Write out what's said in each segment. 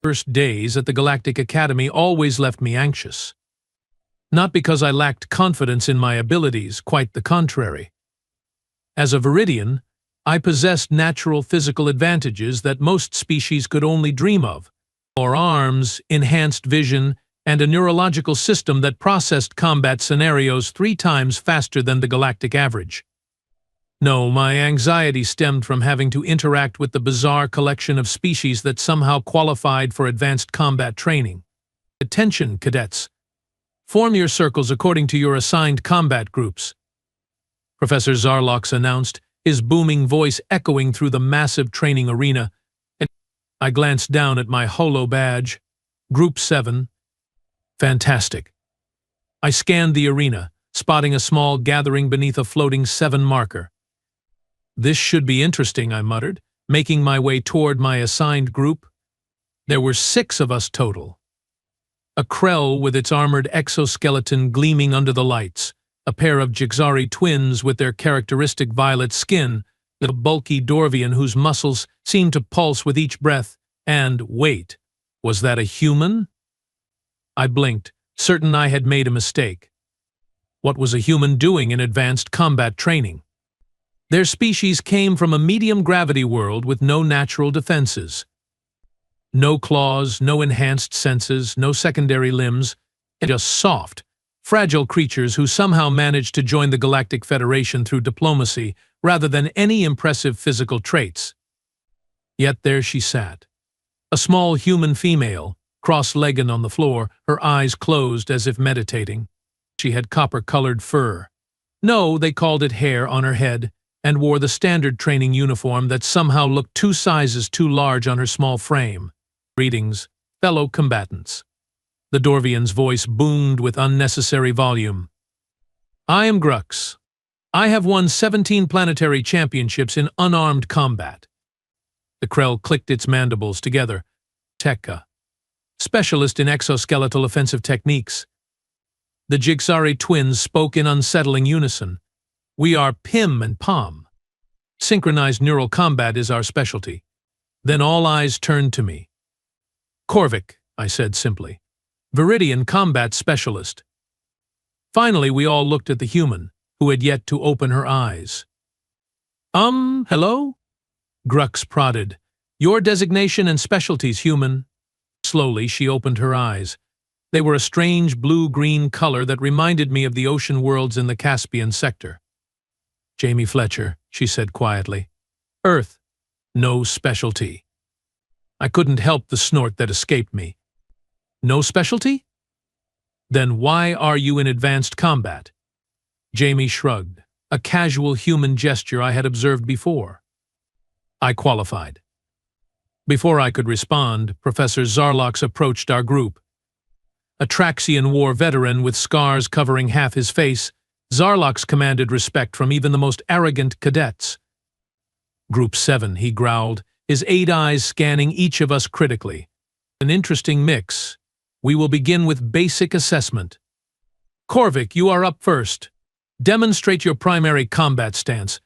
First days at the Galactic Academy always left me anxious. Not because I lacked confidence in my abilities, quite the contrary. As a Viridian, I possessed natural physical advantages that most species could only dream of. More arms, enhanced vision, and a neurological system that processed combat scenarios 3 times faster than the galactic average. No, my anxiety stemmed from having to interact with the bizarre collection of species that somehow qualified for advanced combat training. Attention, cadets. Form your circles according to your assigned combat groups, Professor Zarlox announced, his booming voice echoing through the massive training arena. I glanced down at my holo badge. Group 7. Fantastic. I scanned the arena, spotting a small gathering beneath a floating 7 marker. This should be interesting, I muttered, making my way toward my assigned group. There were 6 of us total. A Krell with its armored exoskeleton gleaming under the lights, a pair of Jixari twins with their characteristic violet skin, a bulky Dorvian whose muscles seemed to pulse with each breath, and, wait, was that a human? I blinked, certain I had made a mistake. What was a human doing in advanced combat training? Their species came from a medium-gravity world with no natural defenses. No claws, no enhanced senses, no secondary limbs, just soft, fragile creatures who somehow managed to join the Galactic Federation through diplomacy rather than any impressive physical traits. Yet there she sat, a small human female, cross-legged on the floor, her eyes closed as if meditating. She had copper-colored fur. No, they called it hair on her head, and wore the standard training uniform that somehow looked 2 sizes too large on her small frame. Greetings, fellow combatants. The Dorvian's voice boomed with unnecessary volume. I am Grux. I have won 17 planetary championships in unarmed combat. The Krell clicked its mandibles together. Tekka. Specialist in exoskeletal offensive techniques. The Jixari twins spoke in unsettling unison. We are Pim and Pom. Synchronized neural combat is our specialty. Then all eyes turned to me. Korvik, I said simply. Viridian combat specialist. Finally, we all looked at the human, who had yet to open her eyes. Hello? Grux prodded. Your designation and specialties, human. Slowly, she opened her eyes. They were a strange blue-green color that reminded me of the ocean worlds in the Caspian sector. Jamie Fletcher, she said quietly. Earth. No specialty. I couldn't help the snort that escaped me. No specialty? Then why are you in advanced combat? Jamie shrugged, a casual human gesture I had observed before. I qualified. Before I could respond, Professor Zarlox approached our group. A Traxian war veteran with scars covering half his face, Zarlox commanded respect from even the most arrogant cadets. Group 7, he growled, his 8 eyes scanning each of us critically. An interesting mix. We will begin with basic assessment. Korvik, you are up first. Demonstrate your primary combat stance.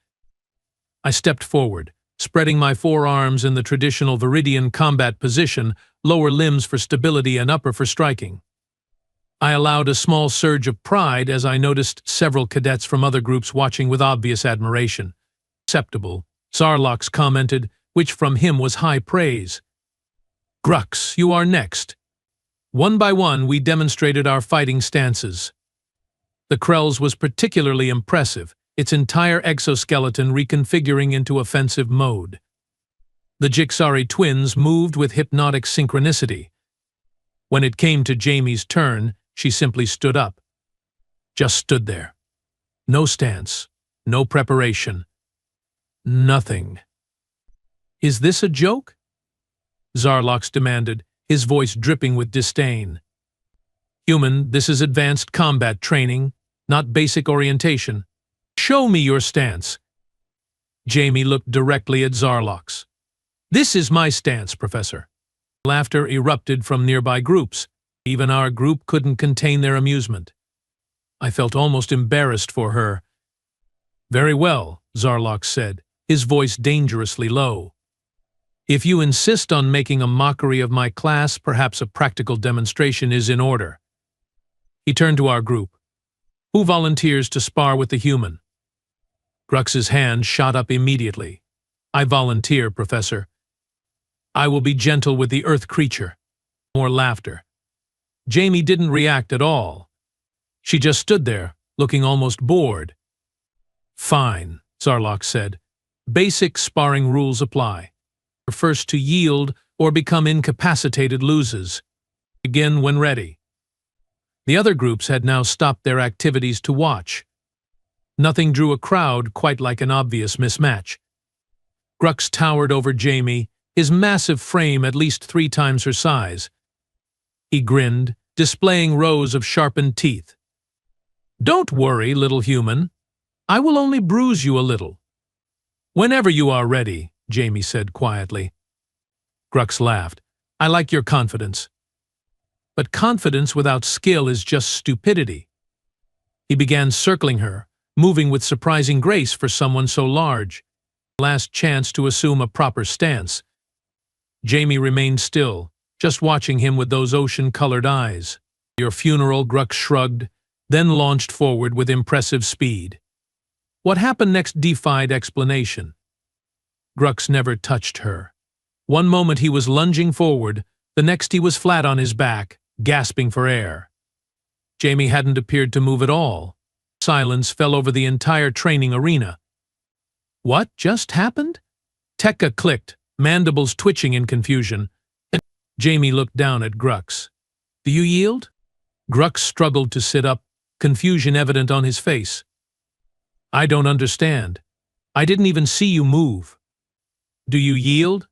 I stepped forward, spreading my forearms in the traditional Viridian combat position, lower limbs for stability and upper for striking. I allowed a small surge of pride as I noticed several cadets from other groups watching with obvious admiration. Acceptable, Zarlox commented, which from him was high praise. Grux, you are next. One by one, we demonstrated our fighting stances. The Krell's was particularly impressive, its entire exoskeleton reconfiguring into offensive mode. The Jixari twins moved with hypnotic synchronicity. When it came to Jamie's turn, she simply stood up. Just stood there. No stance, no preparation. Nothing. Is this a joke? Zarlox demanded, his voice dripping with disdain. Human, this is advanced combat training, not basic orientation. Show me your stance. Jamie looked directly at Zarlox. This is my stance, Professor. Laughter erupted from nearby groups. Even our group couldn't contain their amusement. I felt almost embarrassed for her. Very well, Zarlox said, his voice dangerously low. If you insist on making a mockery of my class, perhaps a practical demonstration is in order. He turned to our group. Who volunteers to spar with the human? Grux's hand shot up immediately. I volunteer, Professor. I will be gentle with the earth creature. More laughter. Jamie didn't react at all. She just stood there, looking almost bored. Fine, Zarlok said. Basic sparring rules apply. First to yield or become incapacitated loses. Begin when ready. The other groups had now stopped their activities to watch. Nothing drew a crowd quite like an obvious mismatch. Grux towered over Jamie, his massive frame at least 3 times her size. He grinned, displaying rows of sharpened teeth. Don't worry, little human. I will only bruise you a little. Whenever you are ready, Jamie said quietly. Grux laughed. I like your confidence. But confidence without skill is just stupidity. He began circling her, moving with surprising grace for someone so large. Last chance to assume a proper stance. Jamie remained still, just watching him with those ocean-colored eyes. Your funeral, Grux shrugged, then launched forward with impressive speed. What happened next defied explanation. Grux never touched her. One moment he was lunging forward, the next he was flat on his back, gasping for air. Jamie hadn't appeared to move at all. Silence fell over the entire training arena. What just happened? Tekka clicked, mandibles twitching in confusion. Jamie looked down at Grux. Do you yield? Grux struggled to sit up, confusion evident on his face. I don't understand. I didn't even see you move. Do you yield?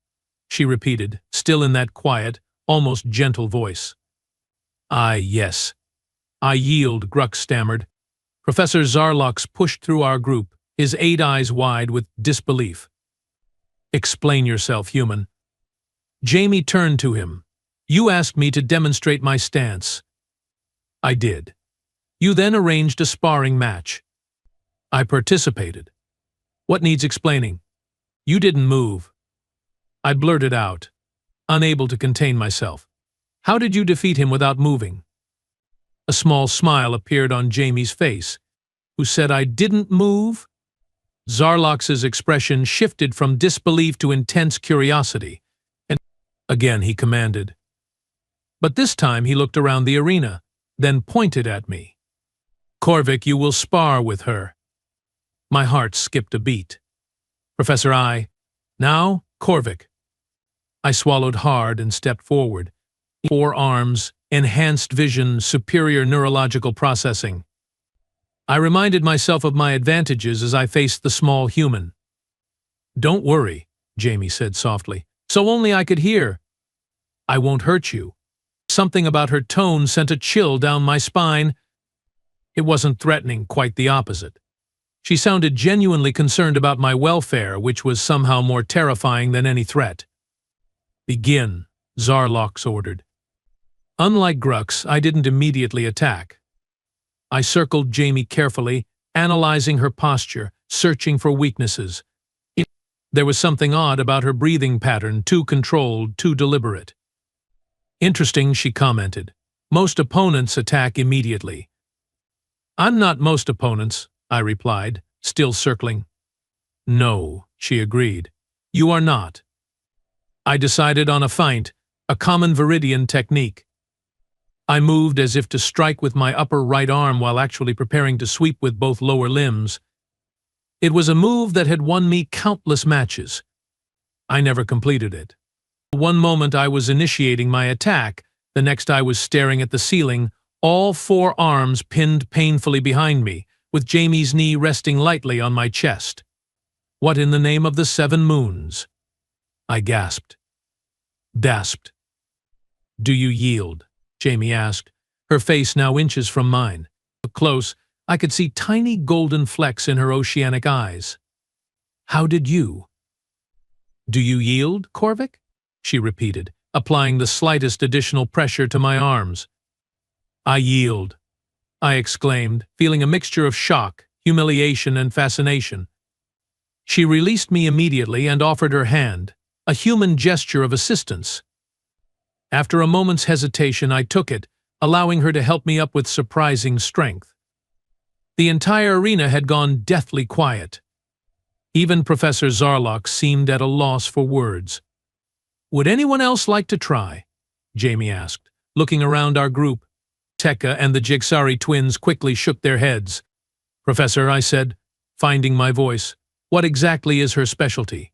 She repeated, still in that quiet, almost gentle voice. Yes. I yield, Grux stammered. Professor Zarlox pushed through our group, his 8 eyes wide with disbelief. Explain yourself, human. Jamie turned to him. You asked me to demonstrate my stance. I did. You then arranged a sparring match. I participated. What needs explaining? You didn't move. I blurted out, unable to contain myself. How did you defeat him without moving? A small smile appeared on Jamie's face. Who said I didn't move? Zarlox's expression shifted from disbelief to intense curiosity. And again he commanded. But this time he looked around the arena, then pointed at me. Korvik, you will spar with her. My heart skipped a beat. Professor Now, Korvik. I swallowed hard and stepped forward. 4 arms, enhanced vision, superior neurological processing. I reminded myself of my advantages as I faced the small human. Don't worry, Jamie said softly, so only I could hear. I won't hurt you. Something about her tone sent a chill down my spine. It wasn't threatening, quite the opposite. She sounded genuinely concerned about my welfare, which was somehow more terrifying than any threat. Begin, Zarlox ordered. Unlike Grux, I didn't immediately attack. I circled Jamie carefully, analyzing her posture, searching for weaknesses. There was something odd about her breathing pattern, too controlled, too deliberate. Interesting, she commented. Most opponents attack immediately. I'm not most opponents, I replied, still circling. No, she agreed. You are not. I decided on a feint, a common Viridian technique. I moved as if to strike with my upper right arm while actually preparing to sweep with both lower limbs. It was a move that had won me countless matches. I never completed it. One moment I was initiating my attack, the next I was staring at the ceiling, all 4 arms pinned painfully behind me, with Jamie's knee resting lightly on my chest. What in the name of the 7 moons? I gasped. Gasped. Do you yield? Jamie asked, her face now inches from mine. Close, I could see tiny golden flecks in her oceanic eyes. How did you? Do you yield, Korvik? She repeated, applying the slightest additional pressure to my arms. I yield, I exclaimed, feeling a mixture of shock, humiliation, and fascination. She released me immediately and offered her hand, a human gesture of assistance. After a moment's hesitation, I took it, allowing her to help me up with surprising strength. The entire arena had gone deathly quiet. Even Professor Zarlok seemed at a loss for words. "Would anyone else like to try?" Jamie asked, looking around our group. Tekka and the Jigsari twins quickly shook their heads. "Professor," I said, finding my voice, "what exactly is her specialty?"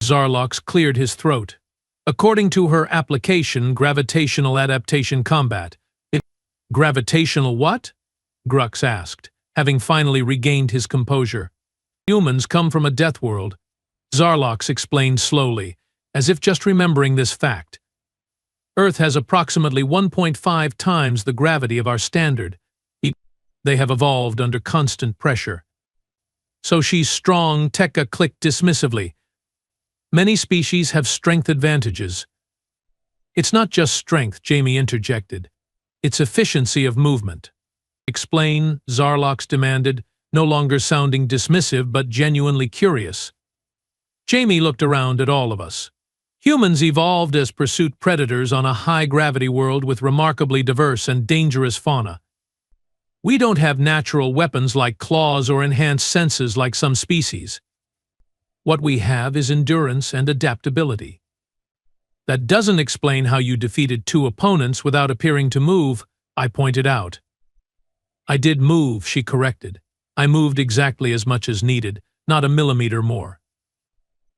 Zarlok cleared his throat. "According to her application, gravitational adaptation combat." "Gravitational what?" Grux asked, having finally regained his composure. "Humans come from a death world," Zarlok explained slowly, as if just remembering this fact. "Earth has approximately 1.5 times the gravity of our standard. They have evolved under constant pressure." "So she's strong," Tekka clicked dismissively. "Many species have strength advantages." "It's not just strength," Jamie interjected. "It's efficiency of movement." "Explain," Zarlok demanded, no longer sounding dismissive but genuinely curious. Jamie looked around at all of us. Humans evolved as pursuit predators on a high-gravity world with remarkably diverse and dangerous fauna. We don't have natural weapons like claws or enhanced senses like some species. What we have is endurance and adaptability. That doesn't explain how you defeated 2 opponents without appearing to move, I pointed out. "I did move," she corrected. "I moved exactly as much as needed, not a millimeter more."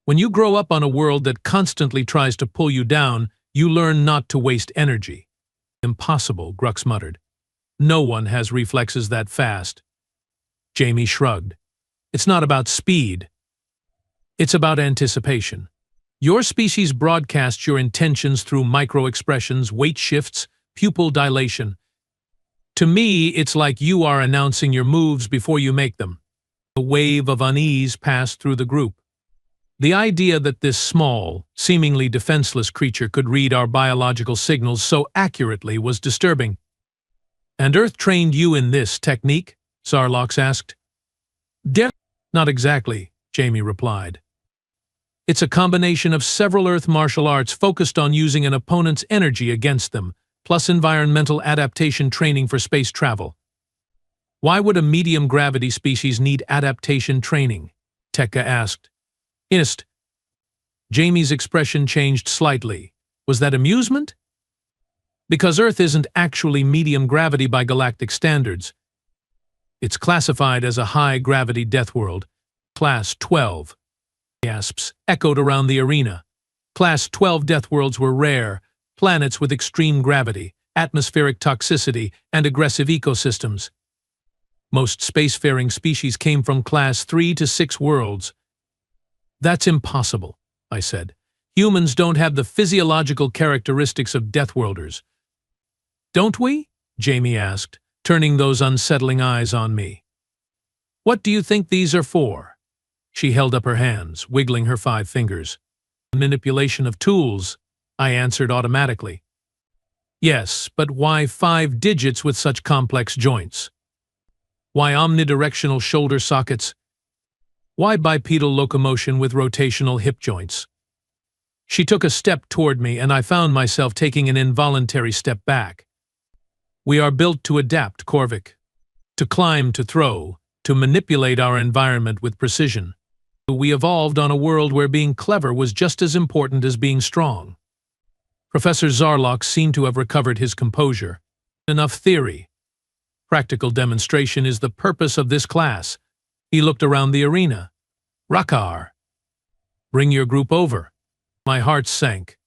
When you grow up on a world that constantly tries to pull you down, you learn not to waste energy. "Impossible," Grux muttered. "No one has reflexes that fast." Jamie shrugged. "It's not about speed. It's about anticipation. Your species broadcasts your intentions through micro-expressions, weight shifts, pupil dilation. To me, it's like you are announcing your moves before you make them." A wave of unease passed through the group. The idea that this small, seemingly defenseless creature could read our biological signals so accurately was disturbing. "And Earth trained you in this technique?" Zarlok asked. "Not exactly," Jamie replied. "It's a combination of several Earth martial arts focused on using an opponent's energy against them, plus environmental adaptation training for space travel." "Why would a medium-gravity species need adaptation training?" Tekka asked. "Inst." Jamie's expression changed slightly. "Was that amusement?" "Because Earth isn't actually medium gravity by galactic standards. It's classified as a high-gravity death world. Class 12. Gasps echoed around the arena. Class 12 death worlds were rare, planets with extreme gravity, atmospheric toxicity, and aggressive ecosystems. Most spacefaring species came from Class 3 to 6 worlds. "That's impossible," I said. "Humans don't have the physiological characteristics of Deathworlders." "Don't we?" Jamie asked, turning those unsettling eyes on me. "What do you think these are for?" She held up her hands, wiggling her 5 fingers. "Manipulation of tools," I answered automatically. "Yes, but why 5 digits with such complex joints? Why omnidirectional shoulder sockets? Why bipedal locomotion with rotational hip joints?" She took a step toward me, and I found myself taking an involuntary step back. "We are built to adapt, Korvik. To climb, to throw, to manipulate our environment with precision. We evolved on a world where being clever was just as important as being strong." Professor Zarlok seemed to have recovered his composure. "Enough theory. Practical demonstration is the purpose of this class." He looked around the arena. "Rakar, bring your group over." My heart sank.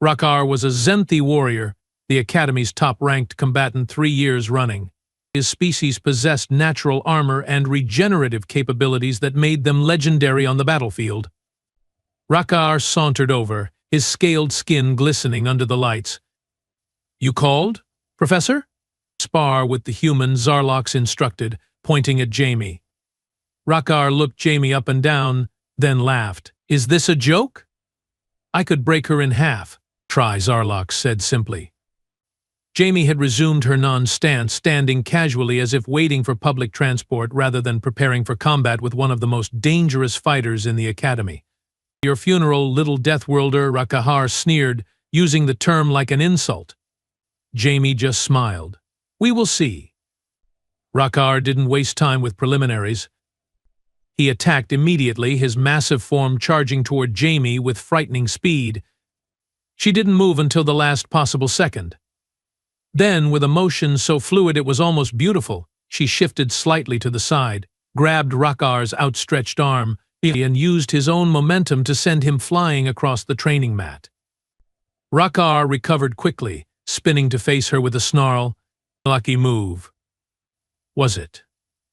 Rakar was a Zenthi warrior, the Academy's top-ranked combatant 3 years running. His species possessed natural armor and regenerative capabilities that made them legendary on the battlefield. Rakar sauntered over, his scaled skin glistening under the lights. "You called, Professor?" "Spar with the human," Zarlok instructed, pointing at Jamie. Rakar looked Jamie up and down, then laughed. "Is this a joke?" "I could break her in half." "Try," Zarlok said simply. Jamie had resumed her non-stance, standing casually as if waiting for public transport rather than preparing for combat with one of the most dangerous fighters in the Academy. Your funeral, little Deathworlder, Rakahar sneered, using the term like an insult. Jamie just smiled. We will see. Rakahar didn't waste time with preliminaries. He attacked immediately, his massive form charging toward Jamie with frightening speed. She didn't move until the last possible second. Then, with a motion so fluid it was almost beautiful, she shifted slightly to the side, grabbed Rakahar's outstretched arm, and used his own momentum to send him flying across the training mat. Rakahar recovered quickly, spinning to face her with a snarl. Lucky move. Was it?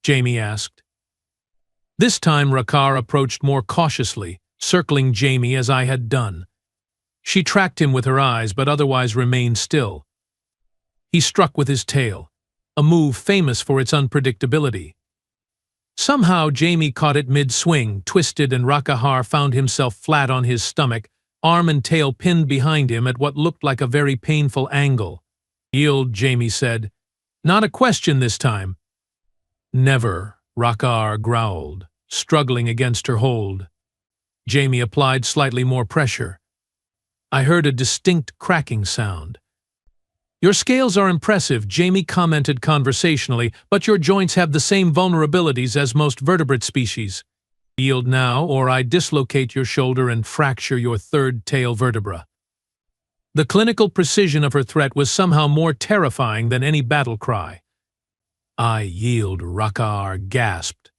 Jamie asked. This time Rakahar approached more cautiously, circling Jamie as I had done. She tracked him with her eyes but otherwise remained still. He struck with his tail, a move famous for its unpredictability. Somehow Jamie caught it mid-swing, twisted, and Rakahar found himself flat on his stomach, arm and tail pinned behind him at what looked like a very painful angle. Yield, Jamie said. Not a question this time. Never, Rakahar growled, struggling against her hold. Jamie applied slightly more pressure. I heard a distinct cracking sound. Your scales are impressive, Jamie commented conversationally, but your joints have the same vulnerabilities as most vertebrate species. Yield now, or I dislocate your shoulder and fracture your third tail vertebra. The clinical precision of her threat was somehow more terrifying than any battle cry. I yield, Rakahar gasped.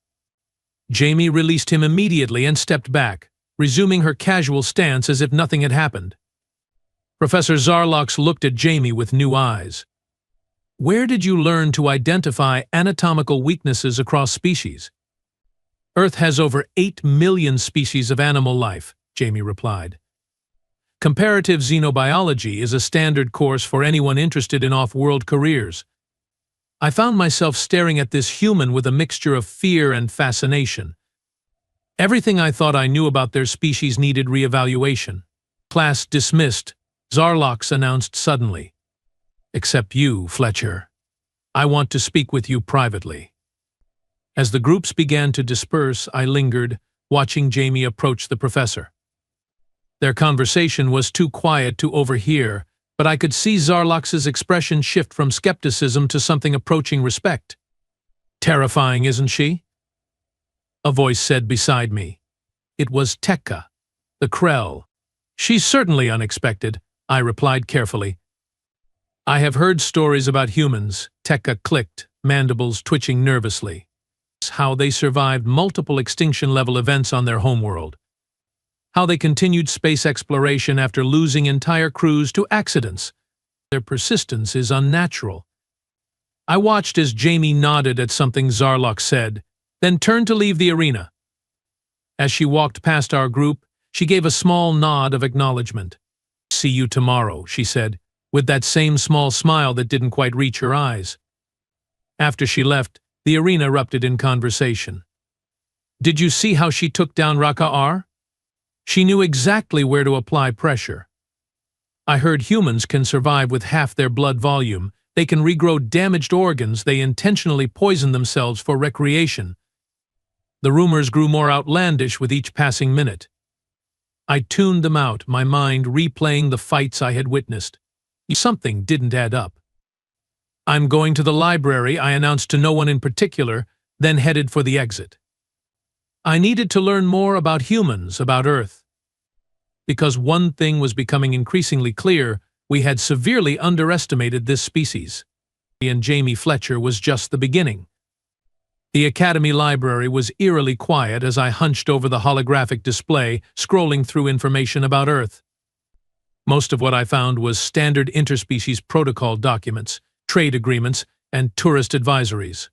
Jamie released him immediately and stepped back, resuming her casual stance as if nothing had happened. Professor Zarlox looked at Jamie with new eyes. Where did you learn to identify anatomical weaknesses across species? Earth has over 8 million species of animal life, Jamie replied. Comparative xenobiology is a standard course for anyone interested in off-world careers. I found myself staring at this human with a mixture of fear and fascination. Everything I thought I knew about their species needed reevaluation. Class dismissed, Zarlox announced suddenly. Except you, Fletcher. I want to speak with you privately. As the groups began to disperse, I lingered, watching Jamie approach the professor. Their conversation was too quiet to overhear, but I could see Zarlox's expression shift from skepticism to something approaching respect. Terrifying, isn't she? A voice said beside me. It was Tekka, the Krell. She's certainly unexpected, I replied carefully. I have heard stories about humans, Tekka clicked, mandibles twitching nervously. How they survived multiple extinction-level events on their homeworld. How they continued space exploration after losing entire crews to accidents. Their persistence is unnatural. I watched as Jamie nodded at something Zarlox said, then turned to leave the arena. As she walked past our group, she gave a small nod of acknowledgement. See you tomorrow, she said, with that same small smile that didn't quite reach her eyes. After she left, the arena erupted in conversation. Did you see how she took down Rakahar? She knew exactly where to apply pressure. I heard humans can survive with half their blood volume. They can regrow damaged organs. They intentionally poison themselves for recreation. The rumors grew more outlandish with each passing minute. I tuned them out, my mind replaying the fights I had witnessed. Something didn't add up. I'm going to the library, I announced to no one in particular, then headed for the exit. I needed to learn more about humans, about Earth. Because one thing was becoming increasingly clear, we had severely underestimated this species. And Jamie Fletcher was just the beginning. The Academy Library was eerily quiet as I hunched over the holographic display, scrolling through information about Earth. Most of what I found was standard interspecies protocol documents, trade agreements, and tourist advisories.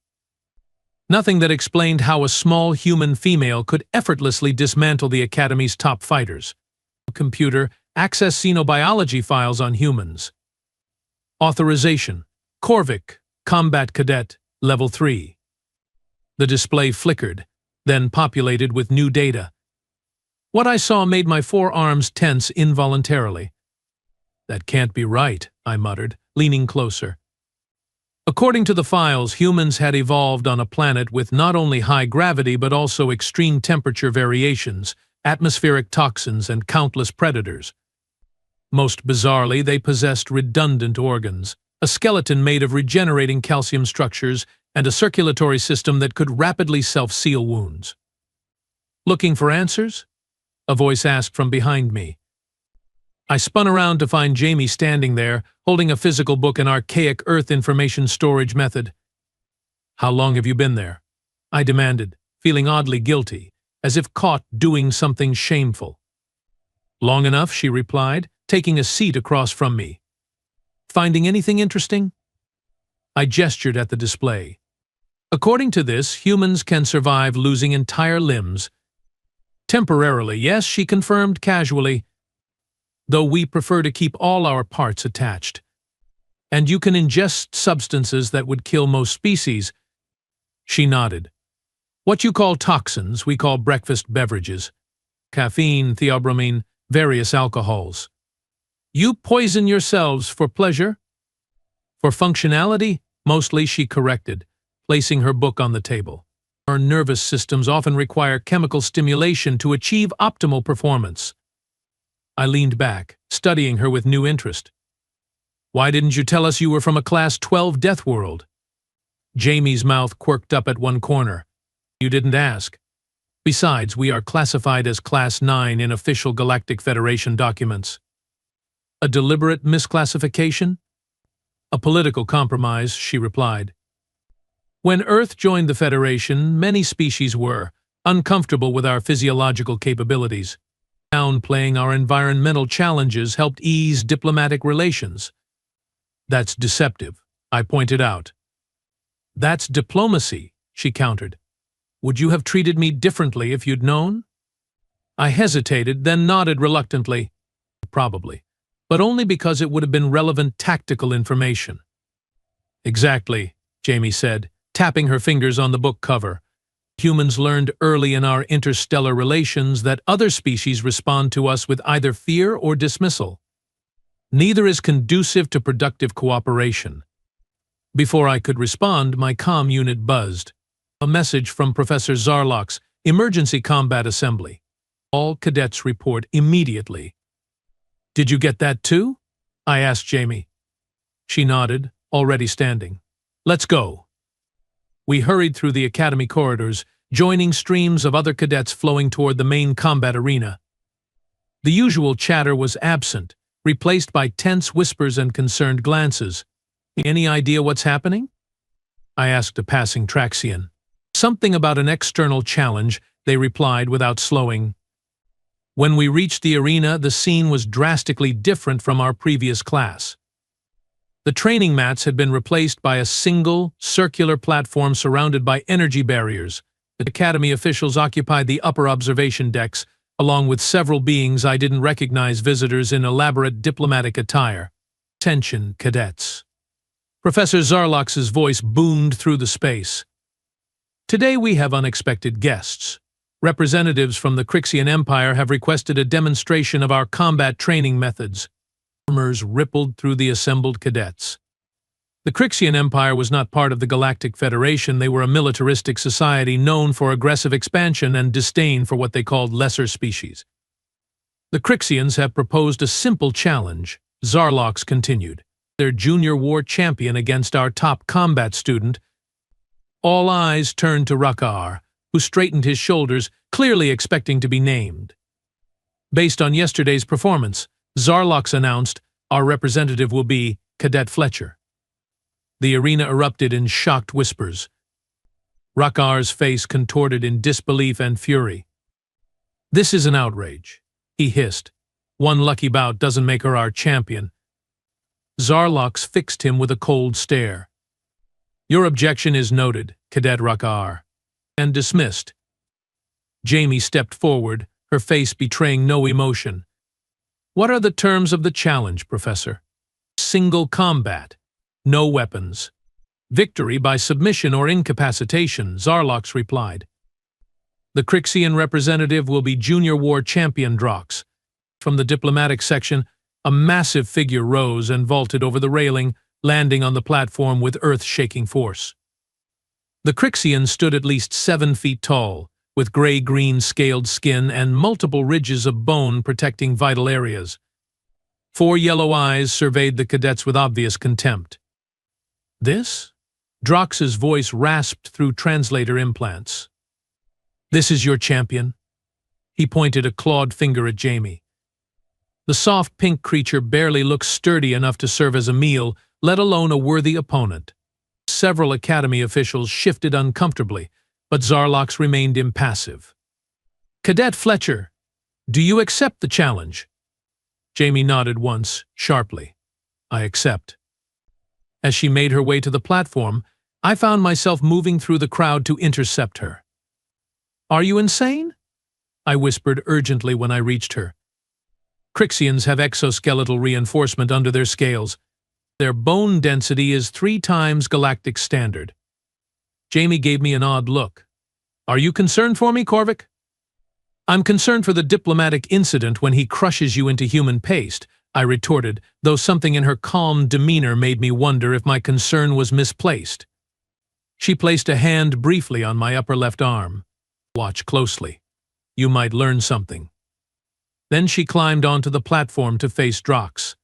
Nothing that explained how a small human female could effortlessly dismantle the Academy's top fighters. Computer, access xenobiology files on humans. Authorization, Korvik, Combat Cadet, Level 3. The display flickered, then populated with new data. What I saw made my forearms tense involuntarily. That can't be right, I muttered, leaning closer. According to the files, humans had evolved on a planet with not only high gravity but also extreme temperature variations, atmospheric toxins, and countless predators. Most bizarrely, they possessed redundant organs, a skeleton made of regenerating calcium structures, and a circulatory system that could rapidly self-seal wounds. "Looking for answers?" a voice asked from behind me. I spun around to find Jamie standing there, holding a physical book, an archaic Earth information storage method. "How long have you been there?" I demanded, feeling oddly guilty, as if caught doing something shameful. "Long enough," she replied, taking a seat across from me. "Finding anything interesting?" I gestured at the display. "According to this, humans can survive losing entire limbs. Temporarily, yes," she confirmed casually, "though we prefer to keep all our parts attached. And you can ingest substances that would kill most species." She nodded. "What you call toxins, we call breakfast beverages. Caffeine, theobromine, various alcohols. You poison yourselves for pleasure?" "For functionality, mostly," she corrected, placing her book on the table. "Our nervous systems often require chemical stimulation to achieve optimal performance." I leaned back, studying her with new interest. "Why didn't you tell us you were from a Class 12 Deathworld?" Jamie's mouth quirked up at one corner. "You didn't ask. Besides, we are classified as Class 9 in official Galactic Federation documents." "A deliberate misclassification?" "A political compromise," she replied. "When Earth joined the Federation, many species were uncomfortable with our physiological capabilities. Downplaying our environmental challenges helped ease diplomatic relations." "That's deceptive," I pointed out. "That's diplomacy," she countered. "Would you have treated me differently if you'd known?" I hesitated, then nodded reluctantly. "Probably, but only because it would have been relevant tactical information." "Exactly," Jamie said, tapping her fingers on the book cover. "Humans learned early in our interstellar relations that other species respond to us with either fear or dismissal. Neither is conducive to productive cooperation." Before I could respond, my comm unit buzzed. A message from Professor Zarlok's Emergency Combat Assembly. "All cadets report immediately." "Did you get that too?" I asked Jamie. She nodded, already standing. "Let's go." We hurried through the academy corridors, joining streams of other cadets flowing toward the main combat arena. The usual chatter was absent, replaced by tense whispers and concerned glances. "Any idea what's happening?" I asked a passing Traxian. "Something about an external challenge," they replied without slowing. When we reached the arena, the scene was drastically different from our previous class. The training mats had been replaced by a single, circular platform surrounded by energy barriers. The academy officials occupied the upper observation decks, along with several beings I didn't recognize, visitors in elaborate diplomatic attire. "Attention, cadets." Professor Zarlok's voice boomed through the space. "Today we have unexpected guests. Representatives from the Crixian Empire have requested a demonstration of our combat training methods." Murmurs rippled through the assembled cadets. The Crixian Empire was not part of the Galactic Federation. They were a militaristic society known for aggressive expansion and disdain for what they called lesser species. "The Crixians have proposed a simple challenge," Zarlok's continued. "Their junior war champion against our top combat student." All eyes turned to Rakar, who straightened his shoulders, clearly expecting to be named. "Based on yesterday's performance," Zarlok's announced, "our representative will be Cadet Fletcher." The arena erupted in shocked whispers. Rakar's face contorted in disbelief and fury. "This is an outrage," he hissed. "One lucky bout doesn't make her our champion." Zarlok's fixed him with a cold stare. "Your objection is noted, Cadet Rakar, and dismissed." Jamie stepped forward, her face betraying no emotion. "What are the terms of the challenge, Professor?" "Single combat. No weapons. Victory by submission or incapacitation," Zarlok's replied. "The Crixian representative will be Junior War Champion Drox." From the diplomatic section, a massive figure rose and vaulted over the railing, landing on the platform with earth-shaking force. The Crixian stood at least 7 feet tall, with gray-green scaled skin and multiple ridges of bone protecting vital areas. 4 yellow eyes surveyed the cadets with obvious contempt. "This?" Drox's voice rasped through translator implants. "This is your champion?" He pointed a clawed finger at Jamie. The soft pink creature barely looked sturdy enough to serve as a meal, let alone a worthy opponent. Several Academy officials shifted uncomfortably, but Zarlox remained impassive. "Cadet Fletcher, do you accept the challenge?" Jamie nodded once, sharply. "I accept." As she made her way to the platform, I found myself moving through the crowd to intercept her. "Are you insane?" I whispered urgently when I reached her. Crixians have exoskeletal reinforcement under their scales. Their bone density is 3 times galactic standard. Jamie gave me an odd look. "Are you concerned for me, Korvik?" "I'm concerned for the diplomatic incident when he crushes you into human paste," I retorted, though something in her calm demeanor made me wonder if my concern was misplaced. She placed a hand briefly on my upper left arm. "Watch closely. You might learn something." Then she climbed onto the platform to face Drox.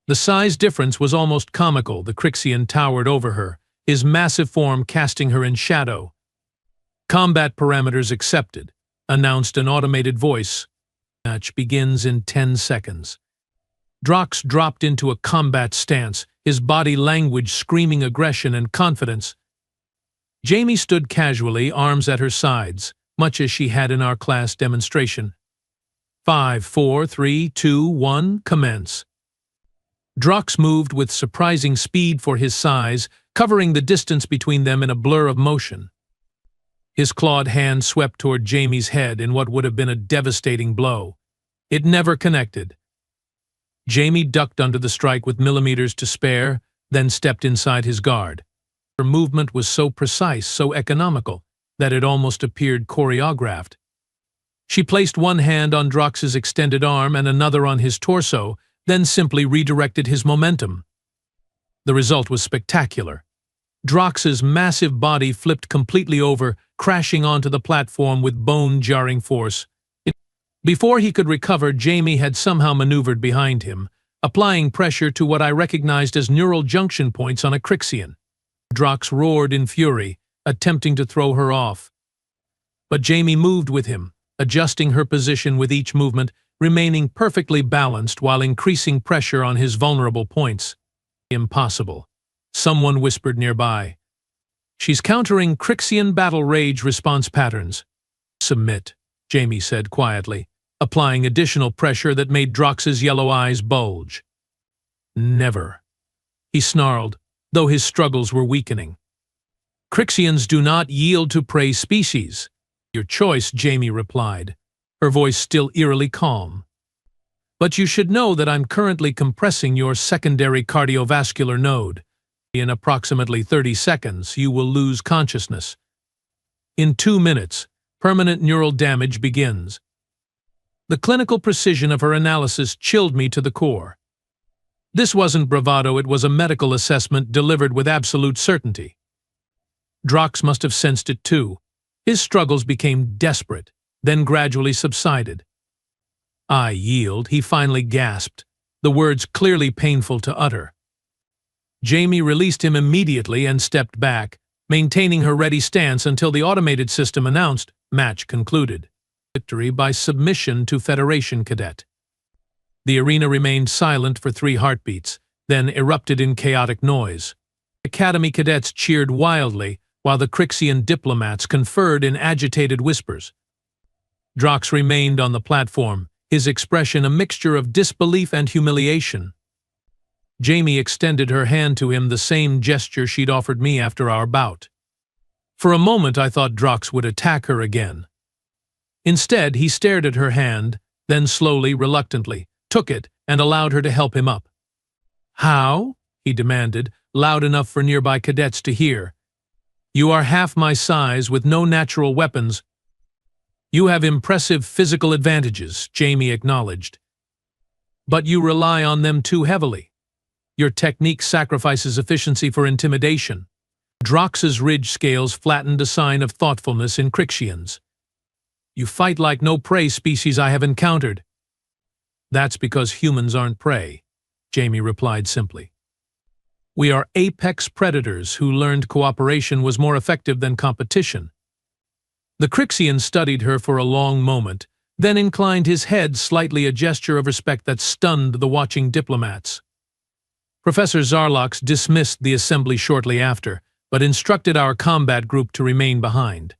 The size difference was almost comical. The Crixian towered over her, his massive form casting her in shadow. "Combat parameters accepted," announced an automated voice. "Match begins in 10 seconds. Drox dropped into a combat stance, his body language screaming aggression and confidence. Jamie stood casually, arms at her sides, much as she had in our class demonstration. 5, 4, 3, 2, 1, commence. Drox moved with surprising speed for his size, covering the distance between them in a blur of motion. His clawed hand swept toward Jamie's head in what would have been a devastating blow. It never connected. Jamie ducked under the strike with millimeters to spare, then stepped inside his guard. Her movement was so precise, so economical, that it almost appeared choreographed. She placed one hand on Drox's extended arm and another on his torso, then simply redirected his momentum. The result was spectacular. Drox's massive body flipped completely over, crashing onto the platform with bone-jarring force. Before he could recover, Jamie had somehow maneuvered behind him, applying pressure to what I recognized as neural junction points on a Crixian. Drox roared in fury, attempting to throw her off. But Jamie moved with him, adjusting her position with each movement, remaining perfectly balanced while increasing pressure on his vulnerable points. "Impossible," someone whispered nearby. "She's countering Crixian battle rage response patterns." "Submit," Jamie said quietly, applying additional pressure that made Drox's yellow eyes bulge. "Never," he snarled, though his struggles were weakening. "Crixians do not yield to prey species." "Your choice," Jamie replied, her voice still eerily calm. "But you should know that I'm currently compressing your secondary cardiovascular node. In approximately 30 seconds, you will lose consciousness. In 2 minutes, permanent neural damage begins." The clinical precision of her analysis chilled me to the core. This wasn't bravado, it was a medical assessment delivered with absolute certainty. Drox must have sensed it too. His struggles became desperate, then gradually subsided. "I yield," he finally gasped, the words clearly painful to utter. Jamie released him immediately and stepped back, maintaining her ready stance until the automated system announced, "Match concluded." Victory by submission to Federation cadet. The arena remained silent for 3 heartbeats, then erupted in chaotic noise. Academy cadets cheered wildly, while the Crixian diplomats conferred in agitated whispers. Drox remained on the platform, his expression a mixture of disbelief and humiliation. Jamie extended her hand to him, the same gesture she'd offered me after our bout. For a moment I thought Drox would attack her again. Instead, he stared at her hand, then slowly, reluctantly, took it and allowed her to help him up. "How?" he demanded, loud enough for nearby cadets to hear. "You are half my size with no natural weapons." "You have impressive physical advantages," Jamie acknowledged. "But you rely on them too heavily. Your technique sacrifices efficiency for intimidation." Drox's ridge scales flattened, a sign of thoughtfulness in Crixians. You fight like no prey species I have encountered." "That's because humans aren't prey," Jamie replied simply. "We are apex predators who learned cooperation was more effective than competition." The Crixian studied her for a long moment, then inclined his head slightly, a gesture of respect that stunned the watching diplomats. Professor Zarlox dismissed the assembly shortly after, but instructed our combat group to remain behind.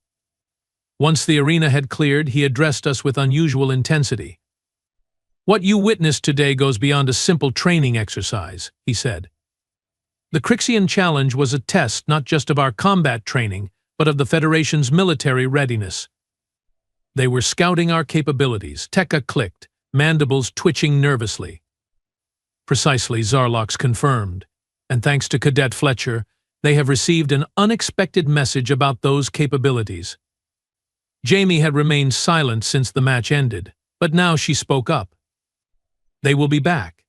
Once the arena had cleared, he addressed us with unusual intensity. "What you witnessed today goes beyond a simple training exercise," he said. "The Crixian challenge was a test not just of our combat training, but of the Federation's military readiness. They were scouting our capabilities." Tekka clicked, mandibles twitching nervously. "Precisely," Zarlox confirmed. "And thanks to Cadet Fletcher, they have received an unexpected message about those capabilities." Jamie had remained silent since the match ended, but now she spoke up. "They will be back.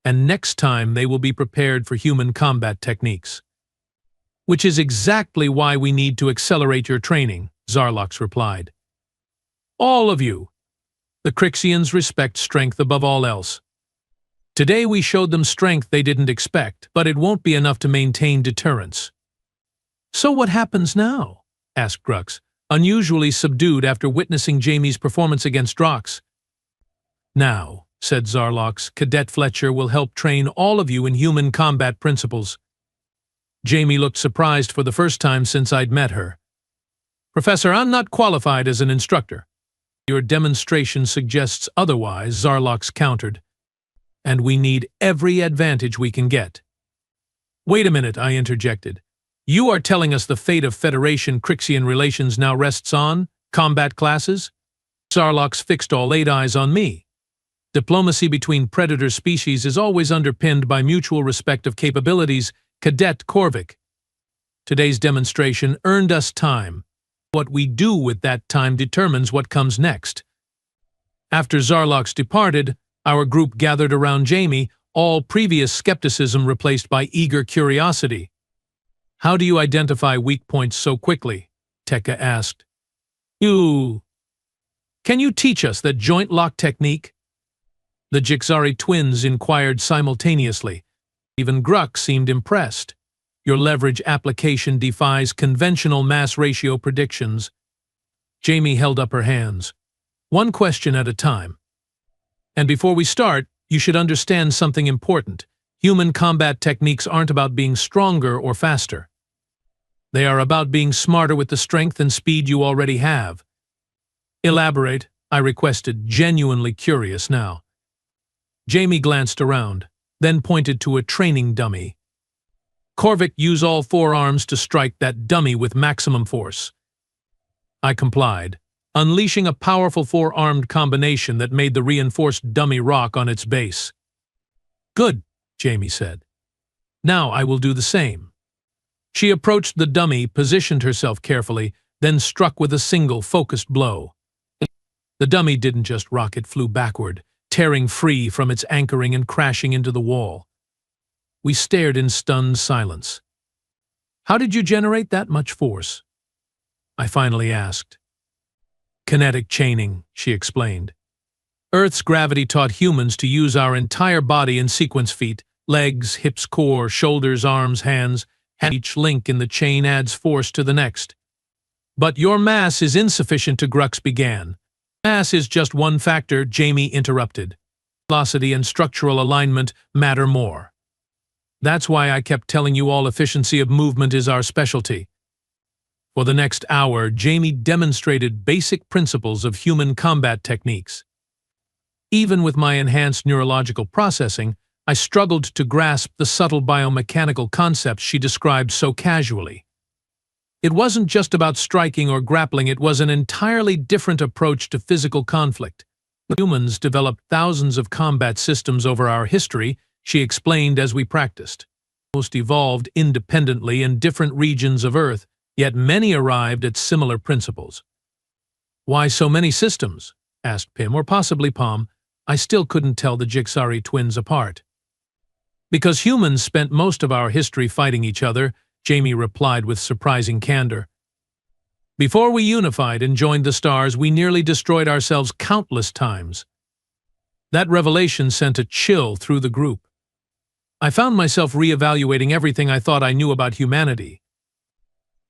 And next time they will be prepared for human combat techniques." "Which is exactly why we need to accelerate your training," Zarlox replied. "All of you. The Crixians respect strength above all else. Today we showed them strength they didn't expect, but it won't be enough to maintain deterrence." "So what happens now?" asked Grux, unusually subdued after witnessing Jamie's performance against Drox. "Now," said Zarlox, "Cadet Fletcher will help train all of you in human combat principles." Jamie looked surprised for the first time since I'd met her. "Professor, I'm not qualified as an instructor." "Your demonstration suggests otherwise," Zarlox countered. "And we need every advantage we can get." "Wait a minute," I interjected. "You are telling us the fate of Federation-Crixian relations now rests on combat classes?" Zarlox fixed all 8 eyes on me. "Diplomacy between predator species is always underpinned by mutual respect of capabilities, Cadet Korvik. Today's demonstration earned us time. What we do with that time determines what comes next." After Zarlox departed, our group gathered around Jamie, all previous skepticism replaced by eager curiosity. "How do you identify weak points so quickly?" Tekka asked. Can you teach us that joint lock technique?" The Jixari twins inquired simultaneously. Even Grux seemed impressed. "Your leverage application defies conventional mass ratio predictions." Jamie held up her hands. "One question at a time. And before we start, you should understand something important. Human combat techniques aren't about being stronger or faster. They are about being smarter with the strength and speed you already have." "Elaborate," I requested, genuinely curious now. Jamie glanced around, then pointed to a training dummy. "Korvik, use all 4 arms to strike that dummy with maximum force." I complied, unleashing a powerful 4-armed combination that made the reinforced dummy rock on its base. "Good," Jamie said. "Now I will do the same." She approached the dummy, positioned herself carefully, then struck with a single, focused blow. The dummy didn't just rock, it flew backward, tearing free from its anchoring and crashing into the wall. We stared in stunned silence. "How did you generate that much force?" I finally asked. "Kinetic chaining," she explained. "Earth's gravity taught humans to use our entire body in sequence: feet, legs, hips, core, shoulders, arms, hands, and each link in the chain adds force to the next." "But your mass is insufficient," Grux began. "Mass is just one factor," Jamie interrupted. "Velocity and structural alignment matter more. That's why I kept telling you all efficiency of movement is our specialty." For the next hour, Jamie demonstrated basic principles of human combat techniques. Even with my enhanced neurological processing, I struggled to grasp the subtle biomechanical concepts she described so casually. It wasn't just about striking or grappling, it was an entirely different approach to physical conflict. Humans developed thousands of combat systems over our history, she explained as we practiced. Most evolved independently in different regions of Earth, yet many arrived at similar principles. "Why so many systems?" asked Pim, or possibly Pom. I still couldn't tell the Jixari twins apart. "Because humans spent most of our history fighting each other," Jamie replied with surprising candor. Before we unified and joined the stars, we nearly destroyed ourselves countless times. That revelation sent a chill through the group. I found myself reevaluating everything I thought I knew about humanity.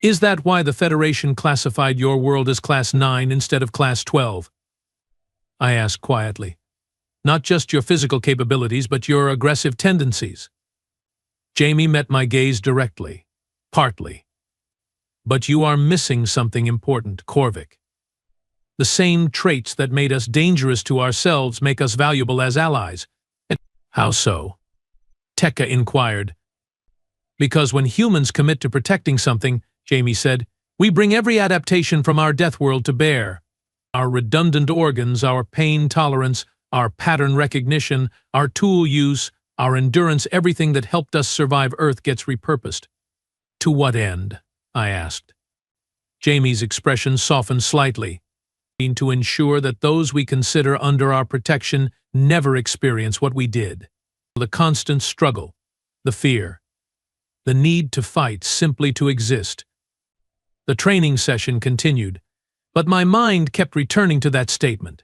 Is that why the Federation classified your world as Class 9 instead of Class 12? I asked quietly. Not just your physical capabilities, but your aggressive tendencies. Jamie met my gaze directly. Partly. But you are missing something important, Korvik. The same traits that made us dangerous to ourselves make us valuable as allies. How so? Tekka inquired. Because when humans commit to protecting something, Jamie said, we bring every adaptation from our death world to bear. Our redundant organs, our pain tolerance, our pattern recognition, our tool use, our endurance, everything that helped us survive Earth gets repurposed. To what end? I asked. Jamie's expression softened slightly. To ensure that those we consider under our protection never experience what we did. The constant struggle, the fear, the need to fight simply to exist. The training session continued, but my mind kept returning to that statement.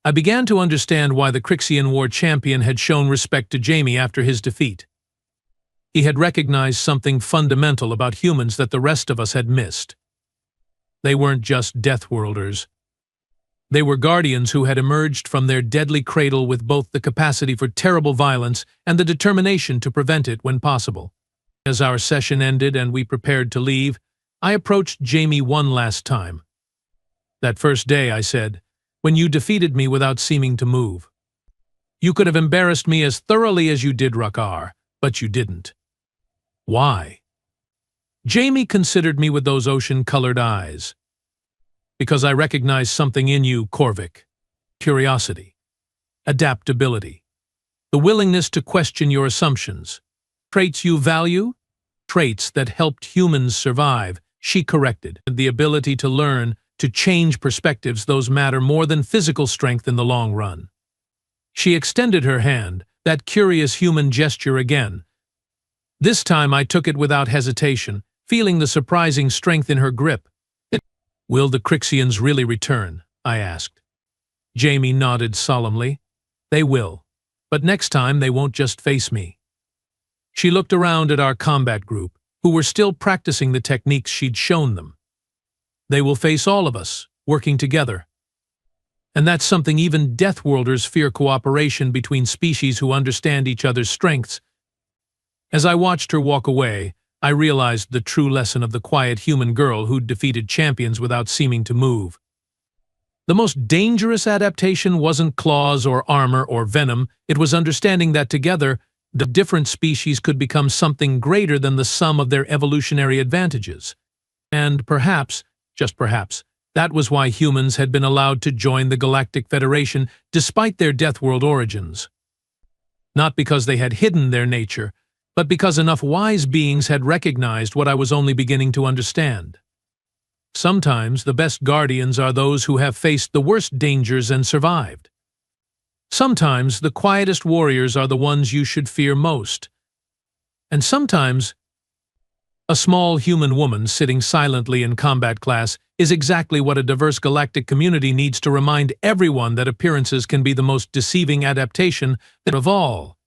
I began to understand why the Crixian War champion had shown respect to Jamie after his defeat. He had recognized something fundamental about humans that the rest of us had missed. They weren't just Deathworlders. They were guardians who had emerged from their deadly cradle with both the capacity for terrible violence and the determination to prevent it when possible. As our session ended and we prepared to leave, I approached Jamie one last time. That first day, I said, when you defeated me without seeming to move. You could have embarrassed me as thoroughly as you did Rakar, but you didn't. Why? Jamie considered me with those ocean-colored eyes. Because I recognized something in you, Korvik. Curiosity. Adaptability. The willingness to question your assumptions. Traits you value? Traits that helped humans survive, she corrected. The ability to learn, to change perspectives, those matter more than physical strength in the long run. She extended her hand, that curious human gesture again. This time I took it without hesitation, feeling the surprising strength in her grip. Will the Crixians really return? I asked. Jamie nodded solemnly. They will, but next time they won't just face me. She looked around at our combat group, who were still practicing the techniques she'd shown them. They will face all of us, working together. And that's something even Deathworlders fear: cooperation between species who understand each other's strengths. As I watched her walk away, I realized the true lesson of the quiet human girl who'd defeated champions without seeming to move. The most dangerous adaptation wasn't claws or armor or venom, it was understanding that together, the different species could become something greater than the sum of their evolutionary advantages. And perhaps, just perhaps, that was why humans had been allowed to join the Galactic Federation despite their Deathworld origins. Not because they had hidden their nature, but because enough wise beings had recognized what I was only beginning to understand. Sometimes the best guardians are those who have faced the worst dangers and survived. Sometimes the quietest warriors are the ones you should fear most. And sometimes a small human woman sitting silently in combat class is exactly what a diverse galactic community needs to remind everyone that appearances can be the most deceiving adaptation of all.